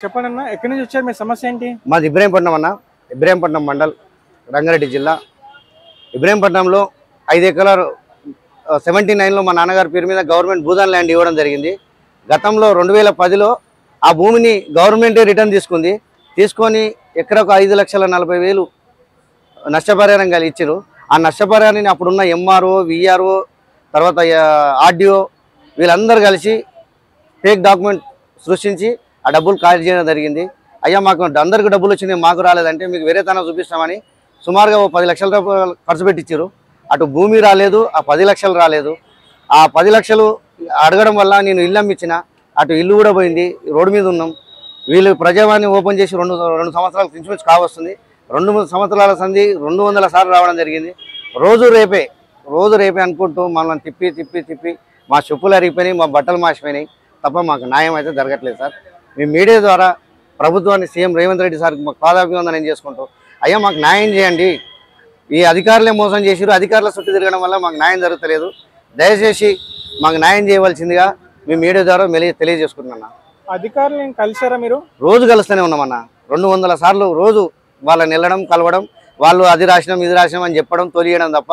చెప్పండన్నా ఎక్కడి నుంచి వచ్చారు? మీ సమస్య ఏంటి? మాది ఇబ్రహీంపట్నం అన్న. ఇబ్రహీంపట్నం మండల్, రంగారెడ్డి జిల్లా. ఇబ్రహీంపట్నంలో 5 ఎకరాలు 79లో మా నాన్నగారి పేరు మీద గవర్నమెంట్ భూదాన్ ల్యాండ్ ఇవ్వడం జరిగింది. గతంలో 2010లో ఆ భూమిని గవర్నమెంటే రిటర్న్ తీసుకొని ఎకరకు 5,40,000 నష్టపరిహారం ఇచ్చారు. ఆ నష్టపరిహారాన్ని అప్పుడున్న ఎంఆర్ఓ, విఆర్ఓ, తర్వాత ఆర్డీఓ వీళ్ళందరూ కలిసి ఫేక్ డాక్యుమెంట్ సృష్టించి ఆ డబ్బులు ఖాళీ చేయడం జరిగింది. అయ్యా మాకు అందరికి డబ్బులు వచ్చినాయి, మాకు రాలేదంటే మీకు వేరే తన చూపిస్తామని సుమారుగా 10 లక్షల రూపాయలు ఖర్చు పెట్టించారు. అటు భూమి రాలేదు, ఆ 10 లక్షలు రాలేదు. ఆ 10 లక్షలు అడగడం వల్ల నేను ఇల్లు అమ్మించిన, అటు ఇల్లు కూడా పోయింది. రోడ్డు మీద ఉన్నాం. వీళ్ళు ప్రజావాణి ఓపెన్ చేసి రెండు సంవత్సరాలు ఇంచుమించు కావస్తుంది. 2 సంవత్సరాల సంధి 200 సార్లు రావడం జరిగింది. రోజు రేపే అనుకుంటూ మనల్ని తిప్పి మా చెప్పులు అరిగిపోయినాయి, మా బట్టలు మాసిపోయినాయి తప్ప మాకు న్యాయం అయితే జరగట్లేదు సార్. మీ మీడియా ద్వారా ప్రభుత్వాన్ని, సీఎం రేవంత్ రెడ్డి సార్కి మాకు పాదాభివందనం చేసుకుంటూ అయ్యా మాకు న్యాయం చేయండి. ఈ అధికారులే మోసం చేసిరు, అధికారుల చుట్టూ తిరగడం వల్ల మాకు న్యాయం జరుగుతలేదు. దయచేసి మాకు న్యాయం చేయవలసిందిగా మీ మీడియా ద్వారా తెలియజేసుకుంటున్నా. అధికారులను కలిసారా మీరు? రోజు కలుస్తూనే ఉన్నామన్నా. 200 సార్లు రోజు వాళ్ళని వెళ్ళడం, కలవడం, వాళ్ళు అది రాసినాం ఇది రాసినాం అని చెప్పడం, తొలియడం తప్ప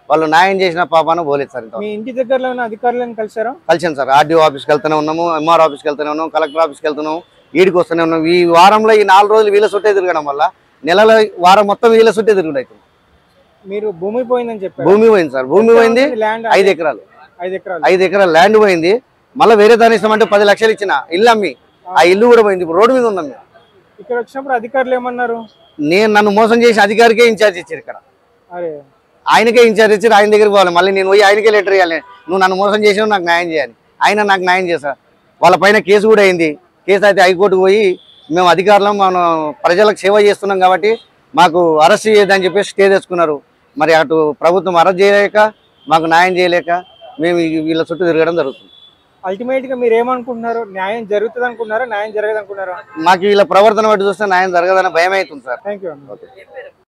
వాళ్ళు న్యాయం చేసిన పాపాన పోలేదు సార్. మీ ఇంటి దగ్గరలో ఉన్న అధికారులను కలిసారా? కలిసాను సార్. ఆర్డీఓ ఆఫీస్కి వెళ్తూనే ఉన్నాము, ఎంఆర్ ఆఫీస్కి వెళ్తూనే ఉన్నాము, కలెక్టర్ ఆఫీస్కి వెళ్తున్నాము, ఈడికి వస్తూనే ఉన్నాం. ఈ వారంలో ఈ 4 రోజులు వీళ్ళ చుట్టే తిరగడం వల్ల నెలలో వారం మొత్తం వీళ్ళ చుట్టే తిరుగుతుంది. మీరు భూమి పోయిందని చెప్పారు? భూమి పోయింది సార్. భూమి పోయింది 5 ఎకరాలు. 5 ఎకరాలు ల్యాండ్ పోయింది. మళ్ళీ వేరే దాని ఇస్తామంటే 10 లక్షలు ఇచ్చిన ఇల్లు అమ్మి ఆ ఇల్లు కూడా పోయింది. ఇప్పుడు రోడ్డు మీద ఉన్నాం. ఇక్కడ వచ్చినప్పుడు అధికారులు ఏమన్నారు? నన్ను మోసం చేసి అధికారికే ఇన్ఛార్జ్ ఇచ్చారు. ఇక్కడ ఆయనకే ఇన్ఛార్జ్ ఇచ్చారు. ఆయన దగ్గరికి పోవాలి. మళ్ళీ నేను పోయి ఆయనకే లెటర్ ఇవ్వాలి, నువ్వు నన్ను మోసం చేసావు, నాకు న్యాయం చేయాలి. ఆయన నాకు న్యాయం చేశారు. వాళ్ళ పైన కేసు కూడా అయింది. కేసు అయితే హైకోర్టుకు పోయి మేము అధికారులం, మనం ప్రజలకు సేవ చేస్తున్నాం కాబట్టి మాకు అరెస్ట్ చేయొద్దని చెప్పేసి స్టే తెచ్చుకున్నారు. మరి అటు ప్రభుత్వం అరెస్ట్ చేయలేక, మాకు న్యాయం చేయలేక మేము వీళ్ళ చుట్టూ తిరగడం జరుగుతుంది. అల్టిమేట్ గా మీరు ఏమనుకుంటున్నారు? న్యాయం జరుగుతుంది అనుకున్నారా, న్యాయం జరగదు అనుకున్నారా? మాకు వీళ్ళ ప్రవర్తన బట్టి చూస్తే న్యాయం జరగదని భయం అవుతుంది సార్. Thank you.